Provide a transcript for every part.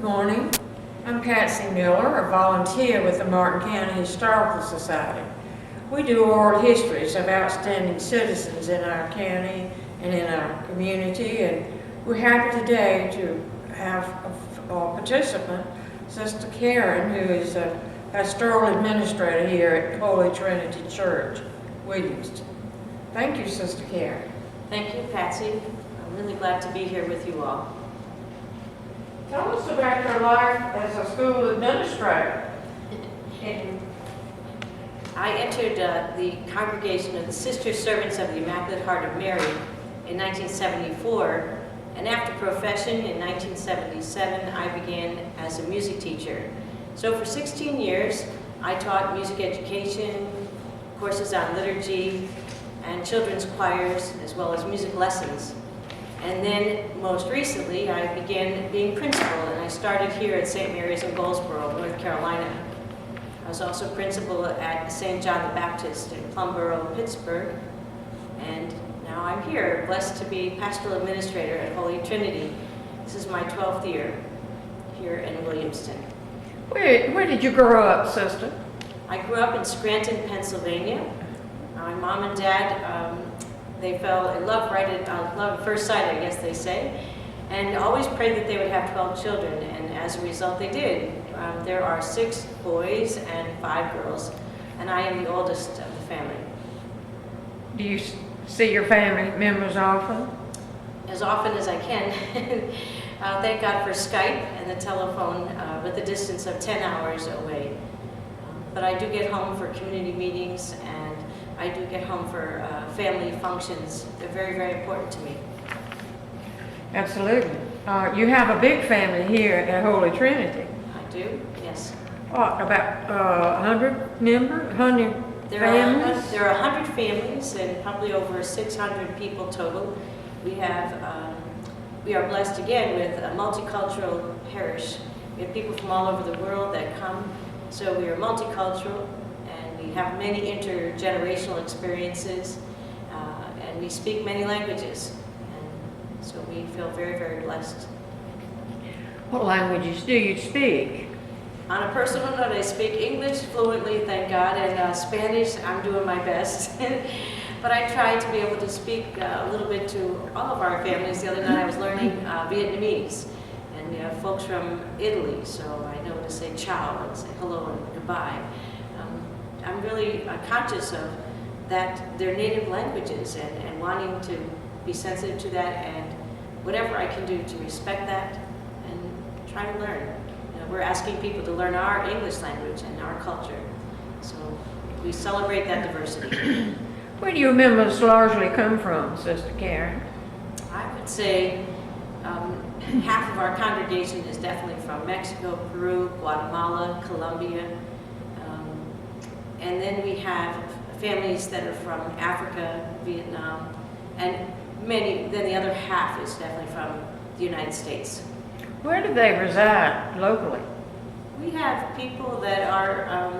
morning. I'm Patsy Miller, a volunteer with the Martin County Historical Society. We do oral histories of outstanding citizens in our county and in our community, and we're happy today to have a participant, Sister Kieran, who is a pastoral administrator here at Holy Trinity Church, Williamston. Thank you, Sister Kieran. Thank you, Patsy. I'm really glad to be here with you all. Tell us about your life as a school administrator. I entered the congregation of the Sister Servants of the Immaculate Heart of Mary in 1974, and after profession in 1977, I began as a music teacher. So for 16 years, I taught music education, courses on liturgy, and children's choirs, as well as music lessons. And then, most recently, I began being principal, and I started here at St. Mary's in Goldsboro, North Carolina. I was also principal at St. John the Baptist in Plumboro, Pittsburgh, and now I'm here, blessed to be pastoral administrator at Holy Trinity. This is my 12th year here in Williamston. Where did you grow up, Sister? I grew up in Scranton, Pennsylvania. My mom and dad, they fell in love love at first sight, I guess they say, and always prayed that they would have 12 children, and as a result they did. There are 6 boys and 5 girls, and I am the oldest of the family. Do you see your family members often? As often as I can. Thank God for Skype and the telephone with a distance of 10 hours away. But I do get home for community meetings, and I do get home for family functions. They're very, very important to me. Absolutely. You have a big family here at Holy Trinity. I do, yes. About 100 members, 100 families? There are 100 families and probably over 600 people total. We are blessed again with a multicultural parish. We have people from all over the world that come, so we are multicultural, and we have many intergenerational experiences, and we speak many languages, and so we feel very, very blessed. What languages do you speak? On a personal note, I speak English fluently, thank God, and Spanish, I'm doing my best. But I try to be able to speak a little bit to all of our families. The other night I was learning Vietnamese, and we have folks from Italy, so I know to say ciao and say hello and goodbye. I'm really conscious of that, their native languages, and wanting to be sensitive to that, and whatever I can do to respect that and try to learn. You know, we're asking people to learn our English language and our culture, so we celebrate that diversity. Where do your members largely come from, Sister Kieran? I would say half of our congregation is definitely from Mexico, Peru, Guatemala, Colombia, and then we have families that are from Africa, Vietnam, and then the other half is definitely from the United States. Where do they reside locally? We have people that are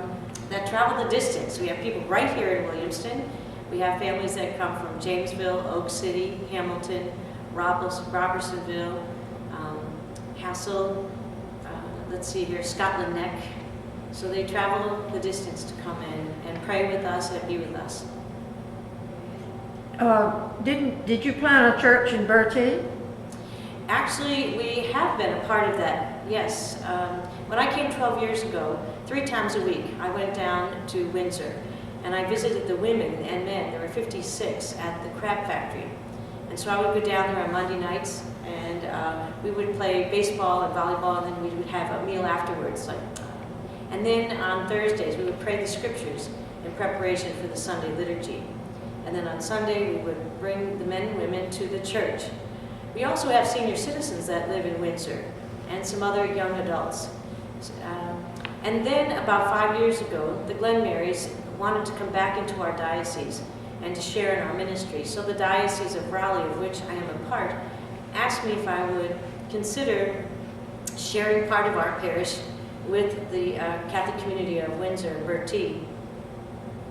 that travel the distance. We have people right here in Williamston. We have families that come from Jamesville, Oak City, Hamilton, Robertsonville, Hassel, let's see here, Scotland Neck. So they travel the distance to come in and pray with us and be with us. Did you plant a church in Bertie? Actually, we have been a part of that, yes. When I came 12 years ago, 3 times a week, I went down to Windsor, and I visited the women and men. There were 56 at the crab factory. And so I would go down there on Monday nights, and we would play baseball and volleyball, and then we would have a meal afterwards. And then on Thursdays, we would pray the scriptures in preparation for the Sunday liturgy. And then on Sunday, we would bring the men and women to the church. We also have senior citizens that live in Windsor, and some other young adults. And then about 5 years ago, the Glen Marys wanted to come back into our diocese and to share in our ministry. So the Diocese of Raleigh, of which I am a part, asked me if I would consider sharing part of our parish with the Catholic community of Windsor and Bertie.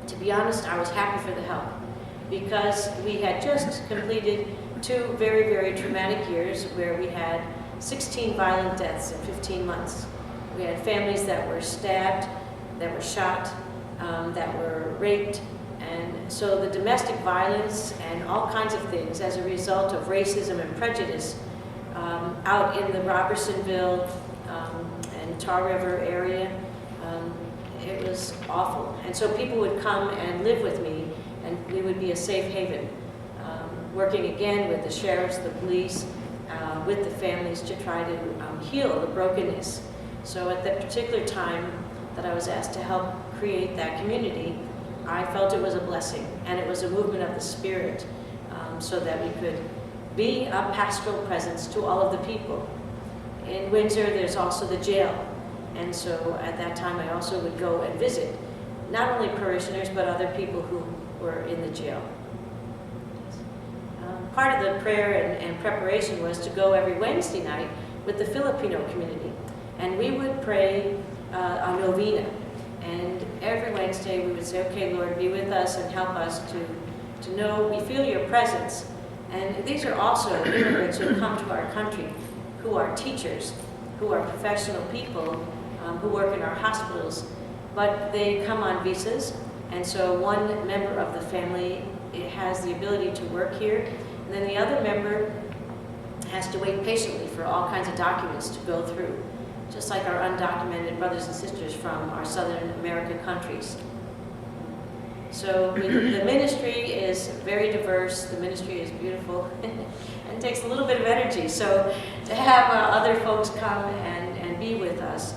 To be honest, I was happy for the help, because we had just completed 2 very, very traumatic years where we had 16 violent deaths in 15 months. We had families that were stabbed, that were shot, that were raped. And so the domestic violence and all kinds of things as a result of racism and prejudice out in the Robertsonville and Tar River area, it was awful. And so people would come and live with me, and we would be a safe haven, working again with the sheriffs, the police, with the families to try to heal the brokenness. So at that particular time that I was asked to help create that community, I felt it was a blessing, and it was a movement of the Spirit, so that we could be a pastoral presence to all of the people. In Windsor, there's also the jail, and so at that time I also would go and visit, not only parishioners, but other people who were in the jail. Part of the prayer and preparation was to go every Wednesday night with the Filipino community, and we would pray a novena. And every Wednesday we would say, okay, Lord, be with us and help us to know we feel your presence. And these are also immigrants who come to our country, who are teachers, who are professional people, who work in our hospitals, but they come on visas. And so one member of the family has the ability to work here, and then the other member has to wait patiently for all kinds of documents to go through, just like our undocumented brothers and sisters from our Southern American countries. So the ministry is very diverse, the ministry is beautiful, and takes a little bit of energy. So to have other folks come and be with us,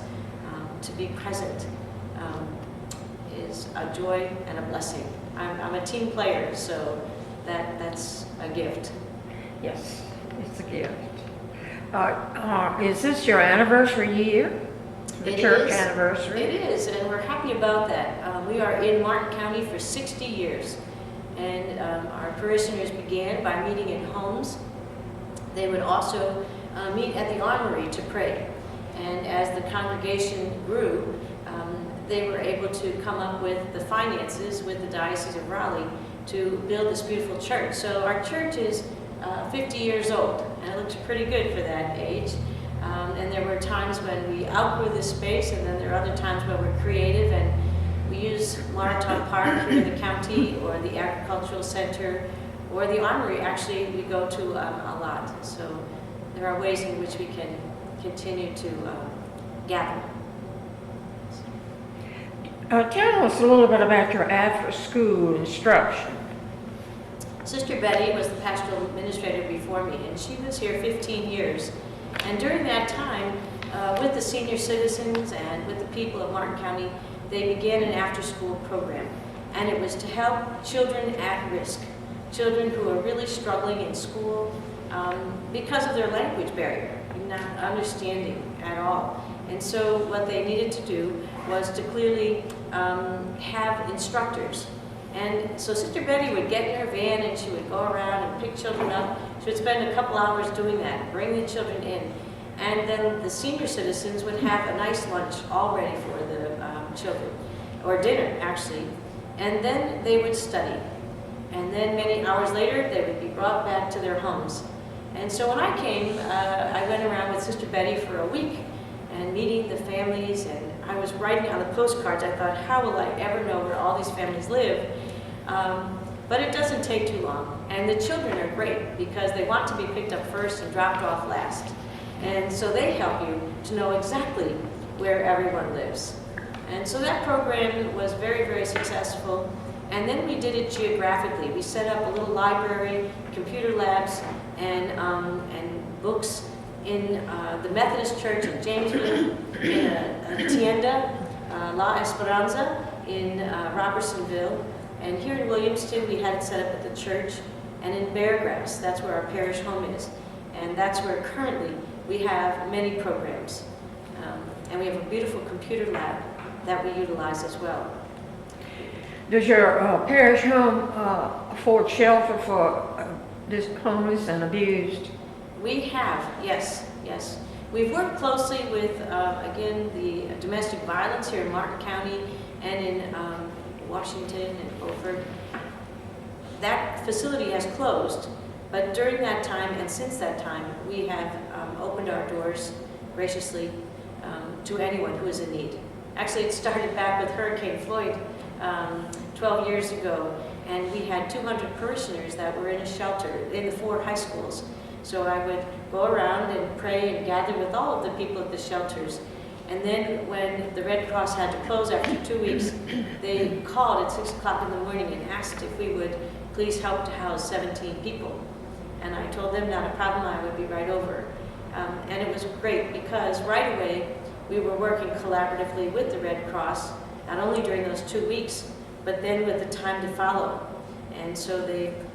to be present, is a joy and a blessing. I'm a team player, so that's a gift. Yes, it's a gift. Is this your anniversary year? The church anniversary? It is, and we're happy about that. We are in Martin County for 60 years, and our parishioners began by meeting in homes. They would also meet at the armory to pray, and as the congregation grew, they were able to come up with the finances with the Diocese of Raleigh to build this beautiful church. So our church is 50 years old, and it looks pretty good for that age. And there were times when we outgrew this space, and then there are other times when we're creative, and we use Marathon Park here in the county, or the Agricultural Center, or the Armory. Actually, we go to a lot. So there are ways in which we can continue to gather. Tell us a little bit about your after-school instruction. Sister Betty was the pastoral administrator before me, and she was here 15 years. And during that time, with the senior citizens and with the people of Martin County, they began an after-school program. And it was to help children at risk, children who are really struggling in school because of their language barrier, not understanding at all. And so what they needed to do was to clearly have instructors. And so Sister Betty would get in her van and she would go around and pick children up. She would spend a couple hours doing that, bring the children in. And then the senior citizens would have a nice lunch all ready for the children, or dinner actually. And then they would study. And then many hours later, they would be brought back to their homes. And so when I came, I went around with Sister Betty for a week and meeting the families, and I was writing on the postcards. I thought, how will I ever know where all these families live? But it doesn't take too long. And the children are great because they want to be picked up first and dropped off last. And so they help you to know exactly where everyone lives. And so that program was very, very successful. And then we did it geographically. We set up a little library, computer labs, and books in the Methodist Church in Jamesville, in a tienda, La Esperanza, in Robertsonville. And here in Williamston, we had it set up at the church. And in Beargrass, that's where our parish home is. And that's where currently we have many programs. And we have a beautiful computer lab that we utilize as well. Does your parish home afford shelter for this homeless and abused? We have, yes, yes. We've worked closely with, again, the domestic violence here in Martin County and in Washington and Beaufort. That facility has closed, but during that time and since that time, we have opened our doors graciously to anyone who is in need. Actually, it started back with Hurricane Floyd 12 years ago, and we had 200 parishioners that were in a shelter in the 4 high schools. So I would go around and pray and gather with all of the people at the shelters. And then when the Red Cross had to close after 2 weeks, they called at 6 o'clock in the morning and asked if we would please help to house 17 people. And I told them not a problem, I would be right over. And it was great because right away we were working collaboratively with the Red Cross, not only during those 2 weeks, but then with the time to follow. And so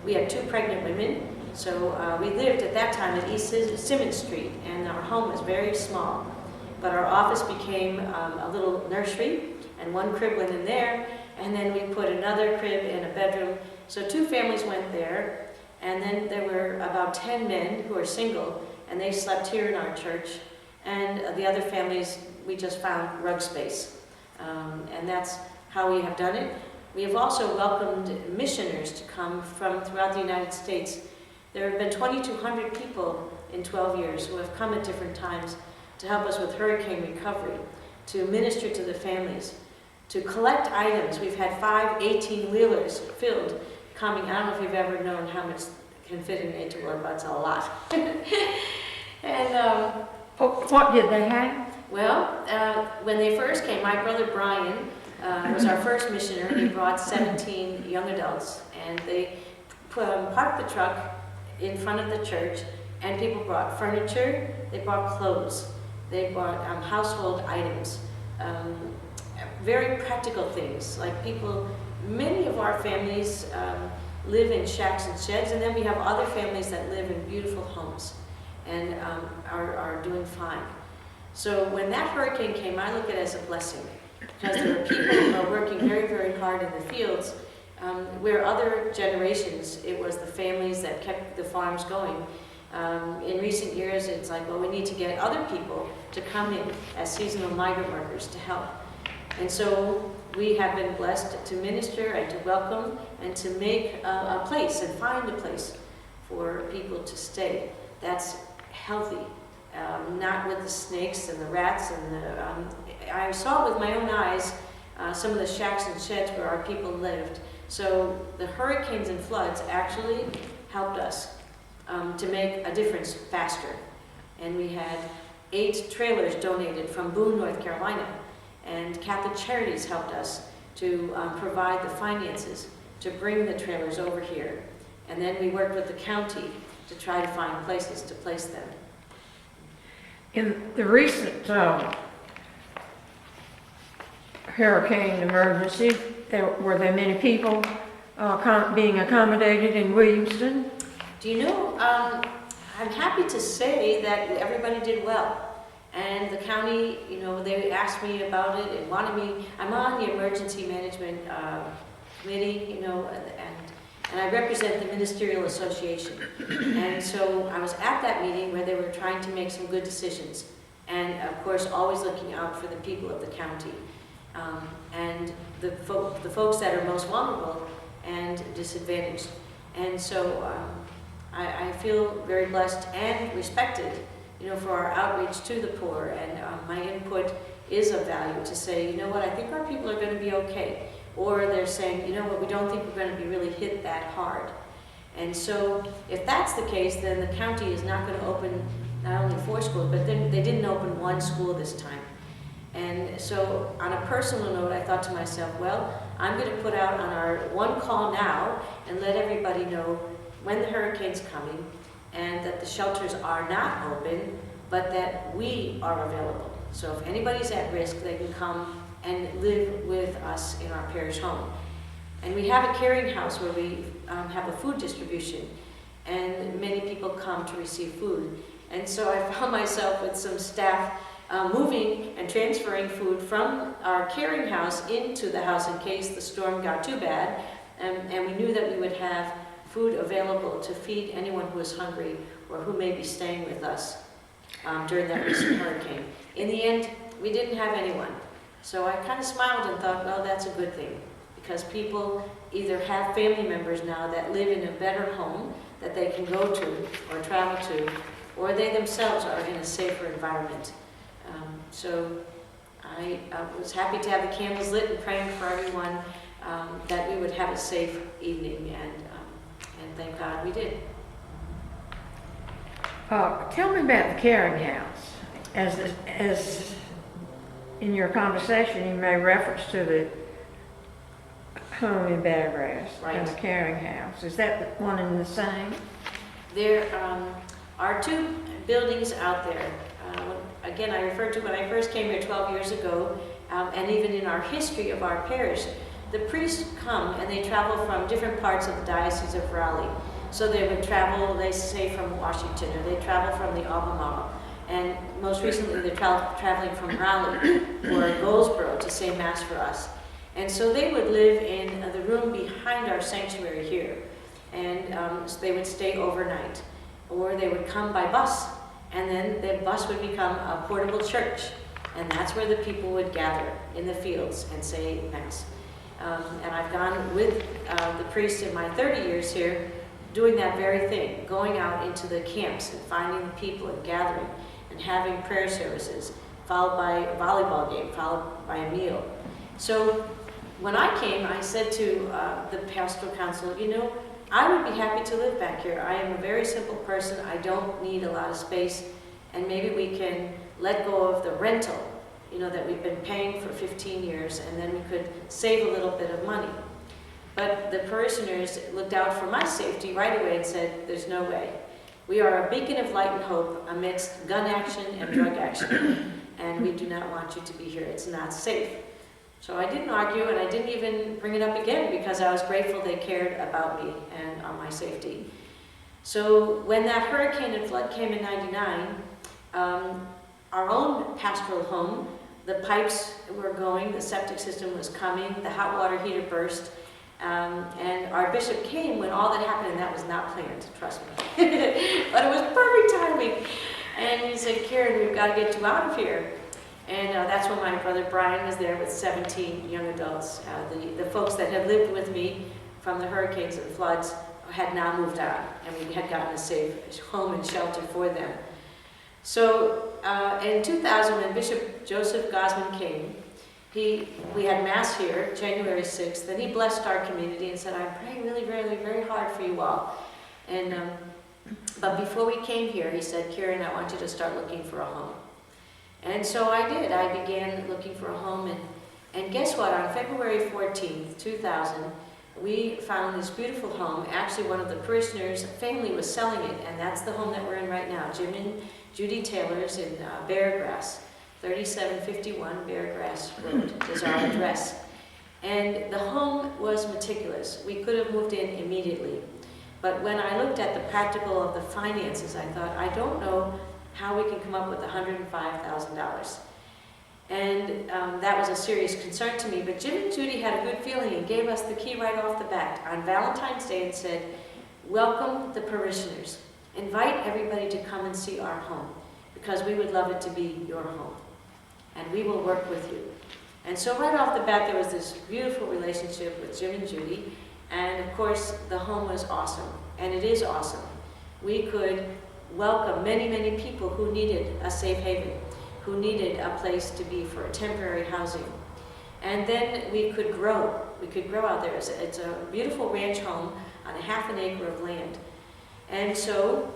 we had 2 pregnant women. So we lived at that time at East Simmons Street, and our home was very small. But our office became a little nursery, and 1 crib went in there, and then we put another crib in a bedroom. So 2 families went there, and then there were about 10 men who were single, and they slept here in our church. And the other families, we just found rug space. And that's how we have done it. We have also welcomed missioners to come from throughout the United States. There have been 2,200 people in 12 years who have come at different times to help us with hurricane recovery, to minister to the families, to collect items. We've had 5 18-wheelers filled coming. I don't know if you've ever known how much can fit in an 18-wheeler, but it's a lot. And What did they have? well, when they first came, my brother Brian was our first missionary. He brought 17 young adults, and they parked the truck in front of the church, and people brought furniture, they brought clothes, they brought household items, very practical things, like many of our families live in shacks and sheds, and then we have other families that live in beautiful homes and are doing fine. So when that hurricane came, I look at it as a blessing, because there are people who are working very, very hard in the fields, where other generations, it was the families that kept the farms going. In recent years, it's like, well, we need to get other people to come in as seasonal migrant workers to help. And so we have been blessed to minister and to welcome and to make a place and find a place for people to stay that's healthy, not with the snakes and the rats and I saw it with my own eyes, some of the shacks and sheds where our people lived. So the hurricanes and floods actually helped us to make a difference faster. And we had 8 trailers donated from Boone, North Carolina. And Catholic Charities helped us to provide the finances to bring the trailers over here. And then we worked with the county to try to find places to place them. In the recent hurricane emergency, were there many people being accommodated in Williamston? Do you know, I'm happy to say that everybody did well. And the county, they asked me about it and wanted me. I'm on the emergency management committee, and I represent the ministerial association. And so I was at that meeting where they were trying to make some good decisions. And of course, always looking out for the people of the county. And the folks that are most vulnerable and disadvantaged. And so I feel very blessed and respected, for our outreach to the poor, and my input is of value to say, I think our people are going to be okay. Or they're saying, we don't think we're going to be really hit that hard. And so if that's the case, then the county is not going to open not only 4 schools, but then they didn't open 1 school this time. And so on a personal note, I thought to myself, well, I'm going to put out on our one call now and let everybody know when the hurricane's coming, and that the shelters are not open, but that we are available. So if anybody's at risk, they can come and live with us in our parish home. And we have a caring house where we have a food distribution, and many people come to receive food. And so I found myself with some staff moving and transferring food from our caring house into the house in case the storm got too bad, and we knew that we would have food available to feed anyone who is hungry or who may be staying with us during that recent hurricane. In the end, we didn't have anyone. So I kind of smiled and thought, well, that's a good thing, because people either have family members now that live in a better home that they can go to or travel to, or they themselves are in a safer environment. So I was happy to have the candles lit and praying for everyone that we would have a safe evening, and thank God we did. Tell me about the Caring House. As in your conversation, you made reference to the home in Beargrass and the Caring House. Is that one and the same? There are two buildings out there. Again, I referred to when I first came here 12 years ago, and even in our history of our parish, the priests come and they travel from different parts of the Diocese of Raleigh. So they would travel, they say, from Washington, or they travel from the Albemarle. And most recently, they're traveling from Raleigh or Goldsboro to say Mass for us. And so they would live in the room behind our sanctuary here. And so they would stay overnight. Or they would come by bus, and then the bus would become a portable church. And that's where the people would gather in the fields and say Mass. And I've gone with the priest in my 30 years here, doing that very thing, going out into the camps and finding the people and gathering and having prayer services, followed by a volleyball game, followed by a meal. So when I came, I said to the pastoral council, you know, I would be happy to live back here. I am a very simple person. I don't need a lot of space, and maybe we can let go of the rental, you know, that we've been paying for 15 years, and then we could save a little bit of money. But the parishioners looked out for my safety right away and said, there's no way. We are a beacon of light and hope amidst gun action and drug action, and we do not want you to be here. It's not safe. So I didn't argue, and I didn't even bring it up again because I was grateful they cared about me and on my safety. So when that hurricane and flood came in '99, our own pastoral home, the pipes were going, the septic system was coming, the hot water heater burst, and our bishop came when all that happened, and that was not planned, trust me. But it was perfect timing. And he said, Kieran, we've got to get you out of here. And that's when my brother Brian was there with 17 young adults. The folks that had lived with me from the hurricanes and floods had now moved out, and we had gotten a safe home and shelter for them. So in 2000, when Bishop Joseph Gosman came, we had Mass here, January 6th, and he blessed our community and said, I'm praying really, really, very hard for you all. And but before we came here, he said, Kieran, I want you to start looking for a home. And so I did. I began looking for a home, and guess what? On February 14th, 2000, we found this beautiful home. Actually, one of the parishioners' family was selling it, and that's the home that we're in right now. Jim and Judy Taylor's in Beargrass, 3751 Beargrass Road is our address. And the home was meticulous. We could have moved in immediately. But when I looked at the practical of the finances, I thought, I don't know how we can come up with $105,000. And that was a serious concern to me. But Jim and Judy had a good feeling and gave us the key right off the bat on Valentine's Day and said, welcome the parishioners. Invite everybody to come and see our home, because we would love it to be your home. And we will work with you. And so right off the bat, there was this beautiful relationship with Jim and Judy. And of course, the home was awesome. And it is awesome. We could welcome many, many people who needed a safe haven, who needed a place to be for temporary housing. And then we could grow. We could grow out there. It's a beautiful ranch home on a half an acre of land. And so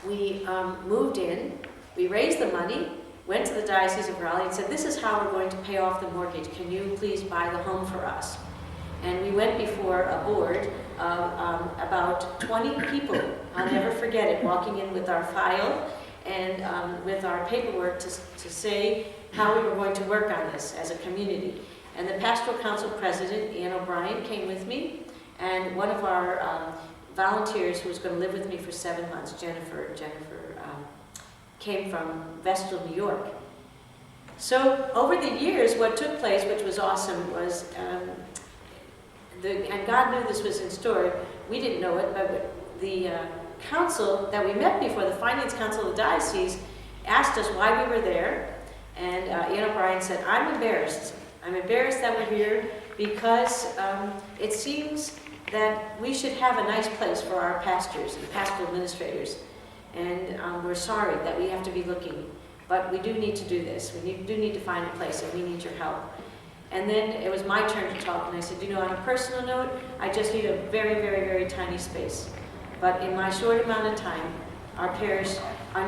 we moved in, we raised the money, went to the Diocese of Raleigh and said, this is how we're going to pay off the mortgage. Can you please buy the home for us? And we went before a board of about 20 people. I'll never forget it, walking in with our file and with our paperwork to say how we were going to work on this as a community. And the Pastoral Council President, Ian O'Brien, came with me, and one of our volunteers who was going to live with me for 7 months, Jennifer came from Vestal, New York. So over the years, what took place, which was awesome, was, and God knew this was in store, we didn't know it, but the council that we met before, the Finance Council of the Diocese, asked us why we were there, and Ian O'Brien said, I'm embarrassed. I'm embarrassed that we're here because it seems that we should have a nice place for our pastors and pastoral administrators. And we're sorry that we have to be looking, but we do need to do this. Do need to find a place, and we need your help. And then it was my turn to talk, and I said, on a personal note, I just need a very, very, very tiny space. But in my short amount of time, our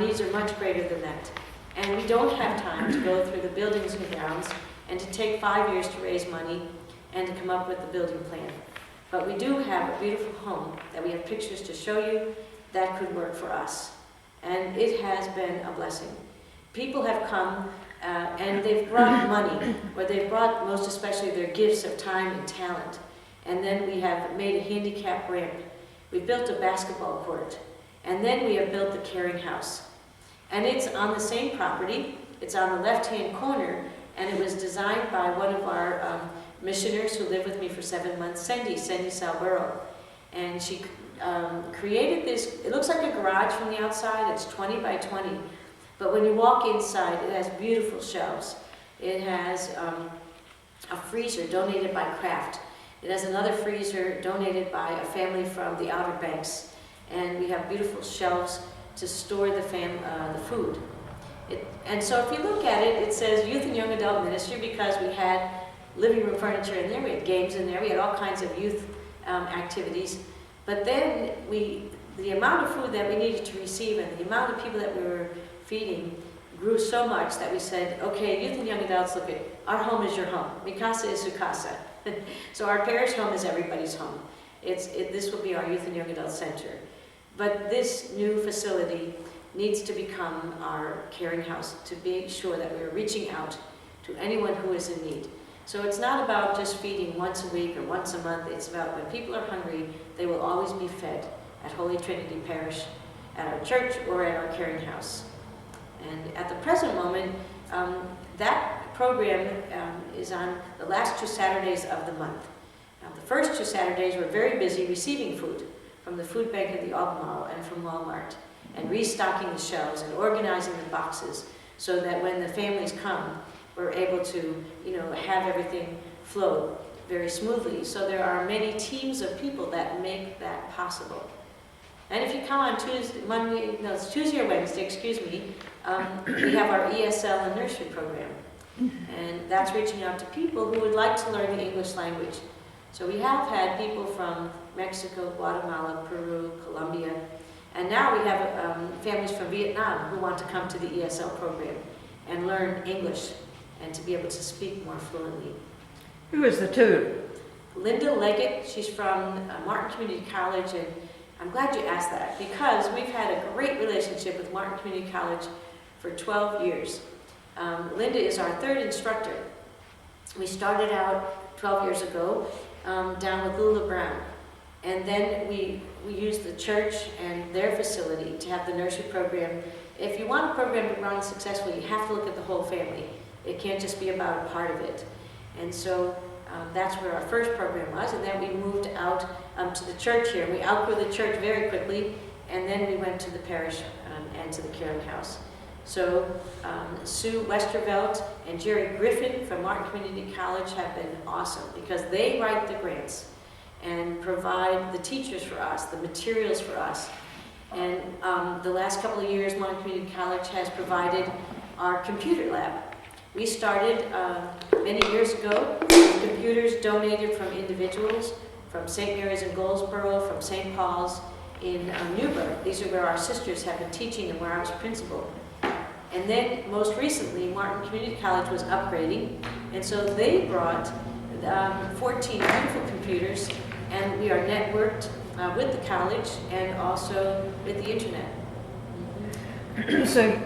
needs are much greater than that. And we don't have time to go through the buildings and grounds and to take 5 years to raise money and to come up with the building plan. But we do have a beautiful home that we have pictures to show you that could work for us. And it has been a blessing. People have come and they've brought money, or they've brought most especially their gifts of time and talent. And then we have made a handicap ramp. We built a basketball court. And then we have built the Caring House. And it's on the same property. It's on the left-hand corner, and it was designed by one of our missioners who lived with me for 7 months, Cindy Salburo. And she created this. It looks like a garage from the outside. It's 20 by 20. But when you walk inside, it has beautiful shelves. It has a freezer donated by Kraft. It has another freezer donated by a family from the Outer Banks. And we have beautiful shelves to store the food. And so if you look at it, it says Youth and Young Adult Ministry because we had living room furniture in there, we had games in there, we had all kinds of youth activities. But then the amount of food that we needed to receive and the amount of people that we were feeding grew so much that we said, okay, youth and young adults, look, our home is your home. Mi casa is su casa. So our parish home is everybody's home. This will be our youth and young adult center. But this new facility needs to become our caring house to be sure that we're reaching out to anyone who is in need. So it's not about just feeding once a week or once a month. It's about when people are hungry, they will always be fed at Holy Trinity Parish, at our church, or at our caring house. And at the present moment, that program is on the last 2 Saturdays of the month. Now, the first 2 Saturdays we're very busy receiving food from the food bank at the Albemarle and from Walmart, and restocking the shelves and organizing the boxes so that when the families come, we're able to, have everything flow very smoothly. So there are many teams of people that make that possible. And if you come on Tuesday or Wednesday, we have our ESL and nursery program. And that's reaching out to people who would like to learn the English language. So we have had people from Mexico, Guatemala, Peru, Colombia, and now we have families from Vietnam who want to come to the ESL program and learn English and to be able to speak more fluently. Who is the tutor? Linda Leggett, she's from Martin Community College, and I'm glad you asked that because we've had a great relationship with Martin Community College for 12 years. Linda is our third instructor. We started out 12 years ago down with Lula Brown, and then we used the church and their facility to have the nursery program. If you want a program to run successfully, you have to look at the whole family. It can't just be about a part of it. And so that's where our first program was, and then we moved out to the church here. We outgrew the church very quickly, and then we went to the parish and to the caring house. So Sue Westervelt and Jerry Griffin from Martin Community College have been awesome because they write the grants and provide the teachers for us, the materials for us. And the last couple of years, Martin Community College has provided our computer lab. We started many years ago with computers donated from individuals, from St. Mary's in Goldsboro, from St. Paul's in Newburgh. These are where our sisters have been teaching and where I was principal. And then most recently, Martin Community College was upgrading, and so they brought 14 beautiful computers, and we are networked with the college and also with the internet. So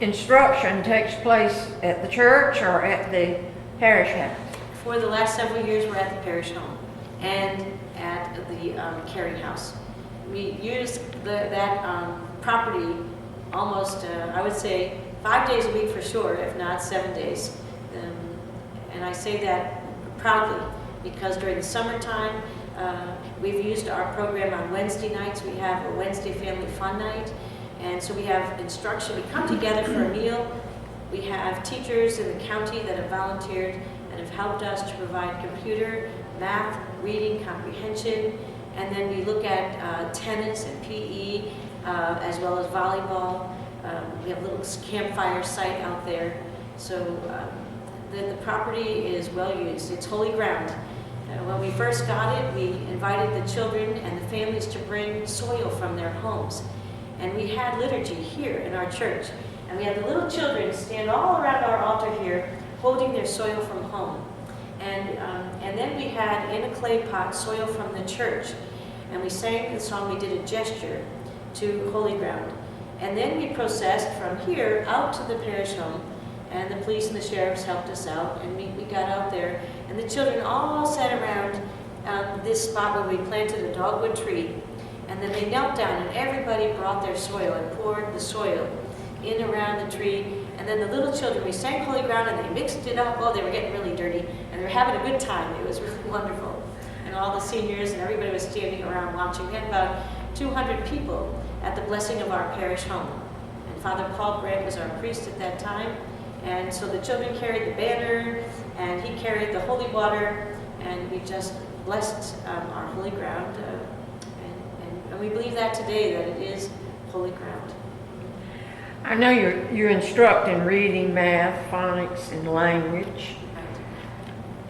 instruction takes place at the church or at the parish house? For the last several years, we're at the parish home and at the caring house. We use that property almost, I would say, 5 days a week for sure, if not 7 days. And I say that proudly because during the summertime, we've used our program on Wednesday nights. We have a Wednesday family fun night. And so we have instruction. We come together for a meal. We have teachers in the county that have volunteered and have helped us to provide computer, math, reading, comprehension. And then we look at tennis and PE as well as volleyball. We have a little campfire site out there. So the property is well used. It's holy ground. When we first got it, we invited the children and the families to bring soil from their homes. And we had liturgy here in our church. And we had the little children stand all around our altar here, holding their soil from home. And then we had in a clay pot soil from the church. And we sang the song, we did a gesture to holy ground. And then we processed from here out to the parish home. And the police and the sheriffs helped us out. And we got out there. And the children all sat around this spot where we planted a dogwood tree. And then they knelt down and everybody brought their soil and poured the soil in around the tree. And then the little children, we sang holy ground and they mixed it up. Oh, they were getting really dirty and they were having a good time. It was really wonderful. And all the seniors and everybody was standing around watching. We had about 200 people at the blessing of our parish home. And Father Paul Grant was our priest at that time. And so the children carried the banner and he carried the holy water and we just blessed our holy ground. And we believe that today, that it is holy ground. I know you instruct in reading, math, phonics, and language.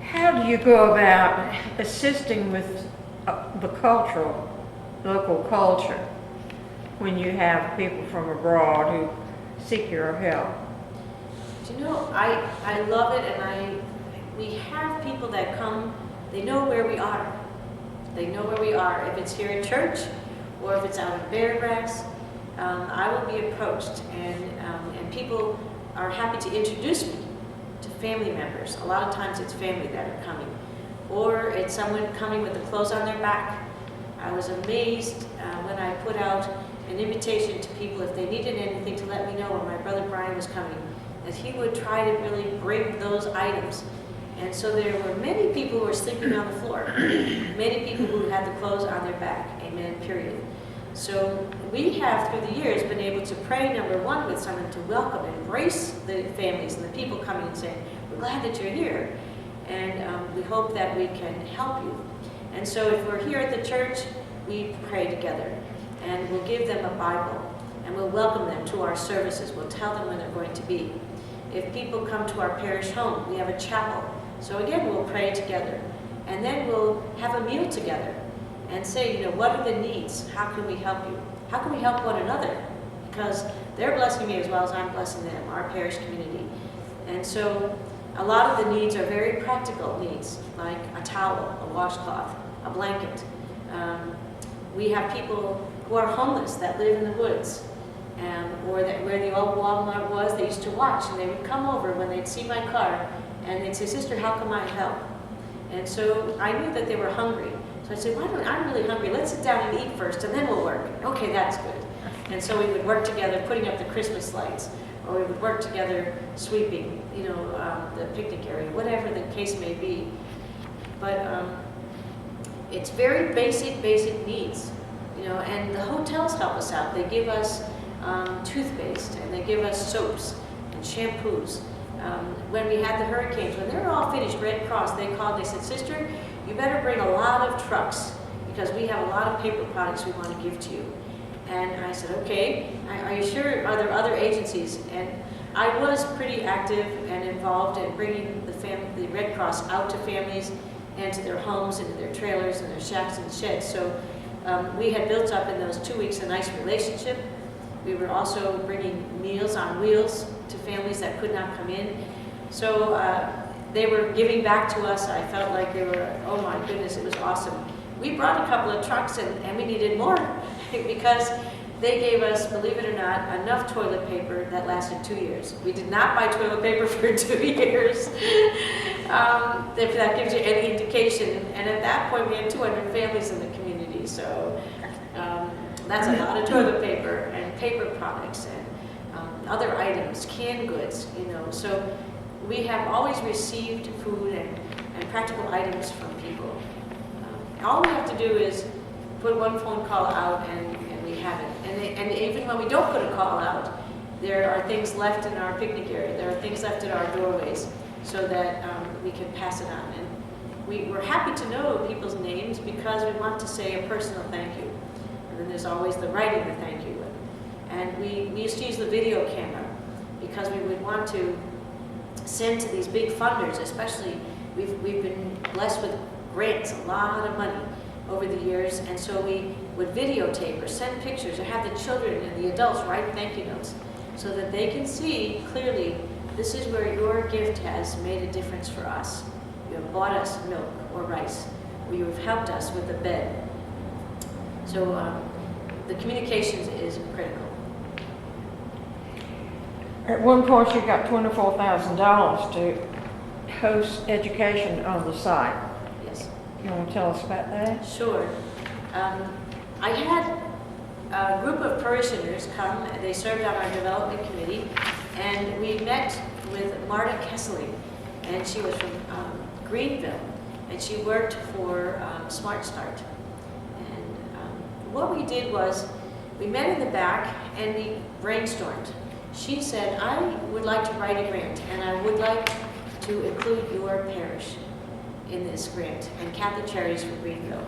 How do you go about assisting with the local culture, when you have people from abroad who seek your help? Do you know, I love it, and we have people that come, they know where we are. They know where we are. If it's here at church, or if it's out in Bear Grass, I will be approached, and people are happy to introduce me to family members. A lot of times it's family that are coming, or it's someone coming with the clothes on their back. I was amazed when I put out an invitation to people if they needed anything to let me know when my brother Brian was coming, that he would try to really bring those items. And so there were many people who were sleeping on the floor, many people who had the clothes on their back, amen, period. So we have, through the years, been able to pray, number one, with someone to welcome and embrace the families and the people coming and saying, we're glad that you're here, and we hope that we can help you. And so if we're here at the church, we pray together, and we'll give them a Bible, and we'll welcome them to our services. We'll tell them when they're going to be. If people come to our parish home, we have a chapel. So again, we'll pray together, and then we'll have a meal together and say, you know, what are the needs? How can we help you? How can we help one another? Because they're blessing me as well as I'm blessing them, our parish community. And so a lot of the needs are very practical needs, like a towel, a washcloth, a blanket. We have people who are homeless that live in the woods, or that where the old Walmart was, they used to watch, and they would come over when they'd see my car, and they'd say, Sister, how can I help? And so I knew that they were hungry. So I said, I'm really hungry. Let's sit down and eat first, and then we'll work. Okay, that's good. And so we would work together putting up the Christmas lights, or we would work together sweeping, you know, the picnic area, whatever the case may be. But it's very basic needs, you know, and the hotels help us out. They give us toothpaste, and they give us soaps and shampoos. When we had the hurricanes, when they were all finished, Red Cross, they called, they said, Sister, you better bring a lot of trucks, because we have a lot of paper products we want to give to you. And I said, okay, are you sure? Are there other agencies? And I was pretty active and involved in bringing the Red Cross out to families and to their homes and to their trailers and their shacks and sheds. So we had built up in those 2 weeks a nice relationship. We were also bringing meals on wheels to families that could not come in. So they were giving back to us. I felt like they were, oh my goodness, it was awesome. We brought a couple of trucks, and we needed more because they gave us, believe it or not, enough toilet paper that lasted 2 years. We did not buy toilet paper for 2 years. If that gives you any indication. And at that point, we had 200 families in the community. So that's a lot of toilet paper and paper products and other items, canned goods, you know. So we have always received food and practical items from people. All we have to do is put one phone call out and we have it. And even when we don't put a call out, there are things left in our picnic area. There are things left at our doorways so that we can pass it on. And we're happy to know people's names because we want to say a personal thank you. And then there's always the writing the thank you. And we used to use the video camera because we would want to send to these big funders, especially we've been blessed with grants, a lot of money over the years, and so we would videotape or send pictures or have the children and the adults write thank you notes so that they can see clearly this is where your gift has made a difference for us. You have bought us milk or rice, or you have helped us with a bed. So the communications is critical. At one point, you got $24,000 to host education on the site. Yes. You want to tell us about that? Sure. I had a group of parishioners come, they served on our development committee, and we met with Marta Kesseling, and she was from Greenville, and she worked for Smart Start. And what we did was, we met in the back and we brainstormed. She said, I would like to write a grant, and I would like to include your parish in this grant, and Catholic Charities for Greenville.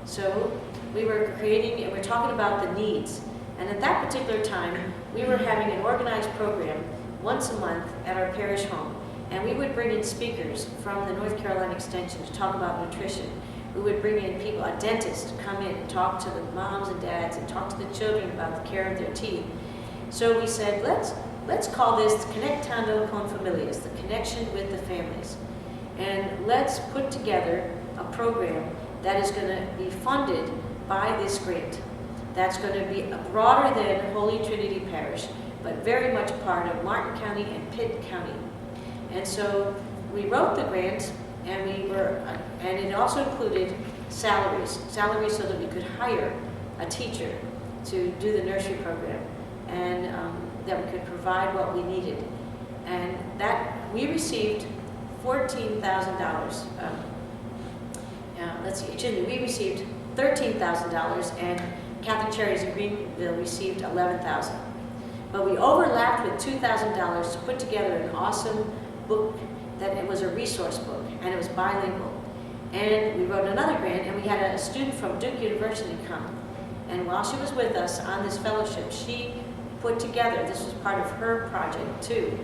So we were creating, and we're talking about the needs. And at that particular time, we were having an organized program once a month at our parish home. And we would bring in speakers from the North Carolina Extension to talk about nutrition. We would bring in people, a dentist, to come in and talk to the moms and dads and talk to the children about the care of their teeth. So we said, let's call this Connectando con Familias, the connection with the families. And let's put together a program that is going to be funded by this grant. That's going to be broader than Holy Trinity Parish, but very much part of Martin County and Pitt County. And so we wrote the grant, and it also included salaries so that we could hire a teacher to do the nursery program, and that we could provide what we needed. And that we received $14,000. We received $13,000, and Catholic Charities in Greenville received $11,000. But we overlapped with $2,000 to put together an awesome book that it was a resource book, and it was bilingual. And we wrote another grant, and we had a student from Duke University come. And while she was with us on this fellowship, she put together, this was part of her project too,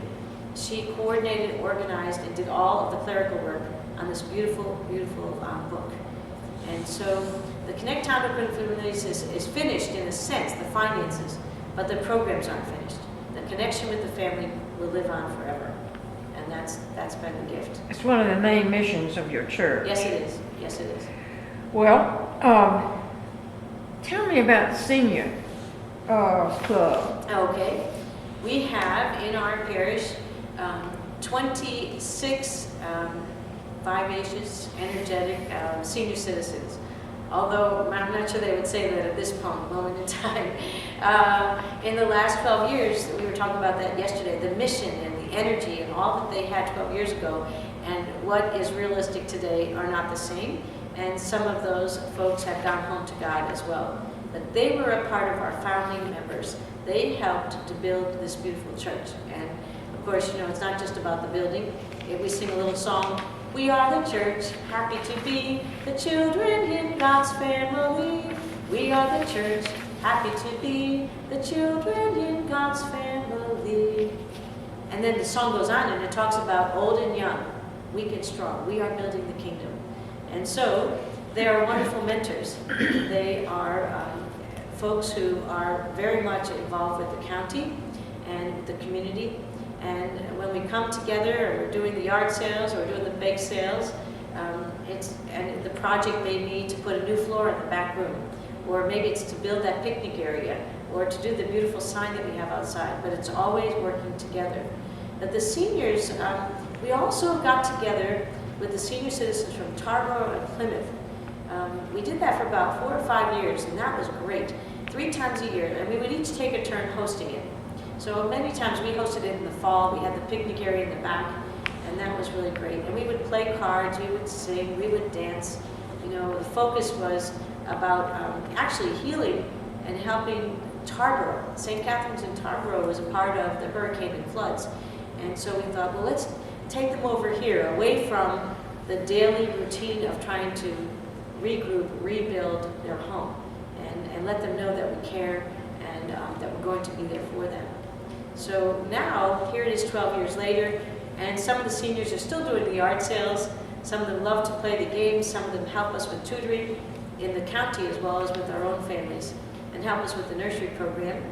she coordinated, organized, and did all of the clerical work on this beautiful, beautiful book. And so the Connectando con Familias is finished in a sense, the finances, but the programs aren't finished. The connection with the family will live on forever. And that's been the gift. It's one of the main missions of your church. Yes, it is. Yes, it is. Well, tell me about the senior club. Okay. We have in our parish 26 vivacious, energetic senior citizens. Although I'm not sure they would say that at this moment in time. In the last 12 years, we were talking about that yesterday, the mission and the energy and all that they had 12 years ago and what is realistic today are not the same. And some of those folks have gone home to God as well. But they were a part of our founding members. They helped to build this beautiful church. And of course, you know, it's not just about the building. We sing a little song, we are the church, happy to be the children in God's family. We are the church, happy to be the children in God's family. And then the song goes on and it talks about old and young, weak and strong. We are building the kingdom. And so they are wonderful mentors. They are folks who are very much involved with the county and the community. And when we come together, or we're doing the yard sales, or we're doing the bake sales, and the project may be to put a new floor in the back room, or maybe it's to build that picnic area, or to do the beautiful sign that we have outside, but it's always working together. But the seniors, we also got together with the senior citizens from Tarboro and Plymouth. We did that for about 4 or 5 years, and that was great. 3 times a year, and we would each take a turn hosting it. So many times we hosted it in the fall. We had the picnic area in the back, and that was really great. And we would play cards, we would sing, we would dance. You know, the focus was about actually healing and helping Tarboro. St. Catherine's in Tarboro was a part of the hurricane and floods. And so we thought, well, let's take them over here, away from the daily routine of trying to regroup, rebuild their home, and let them know that we care, and and that we're going to be there for them. So now, here it is 12 years later, and some of the seniors are still doing the yard sales. Some of them love to play the games. Some of them help us with tutoring in the county as well as with our own families, and help us with the nursery program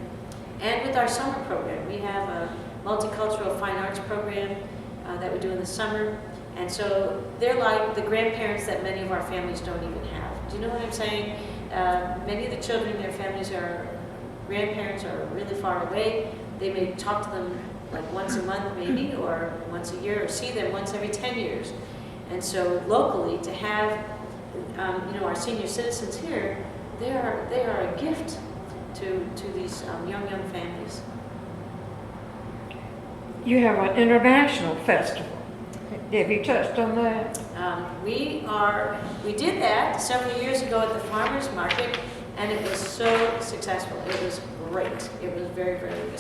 and with our summer program. We have a multicultural fine arts program that we do in the summer. And so they're like the grandparents that many of our families don't even have. Do you know what I'm saying? Many of the children, their families are, grandparents are really far away. They may talk to them like once a month maybe, or once a year, or see them once every 10 years. And so locally, to have our senior citizens here, they are a gift to these young families. You have an international festival. Have you touched on that? We did that several years ago at the farmers market, and it was so successful. It was great. It was very, very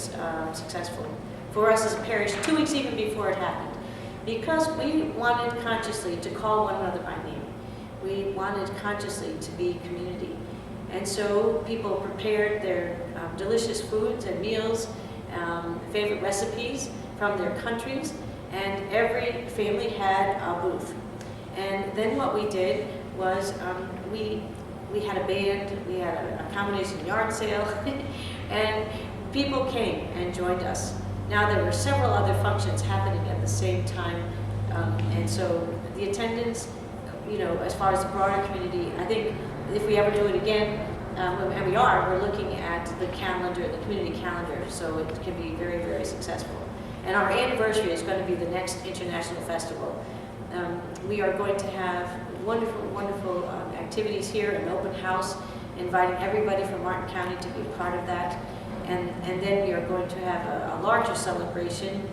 successful for us as a parish, 2 weeks even before it happened, because we wanted consciously to call one another by name. We wanted consciously to be community. And so people prepared their delicious foods and meals, favorite recipes from their countries, and every family had a booth. And then what we did was we had a band, we had a combination yard sale, and people came and joined us. Now there were several other functions happening at the same time, and so the attendance, as far as the broader community, I think if we ever do it again, and we're looking at the calendar, the community calendar, so it can be very, very successful. And our anniversary is going to be the next international festival. We are going to have wonderful, wonderful activities here, an open house, inviting everybody from Martin County to be a part of that. And then we are going to have a larger celebration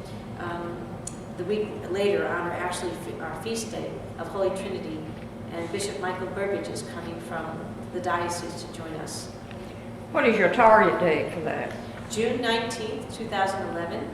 the week later on our feast day of Holy Trinity. And Bishop Michael Burbage is coming from the diocese to join us. What is your target date for that? June 19th, 2011.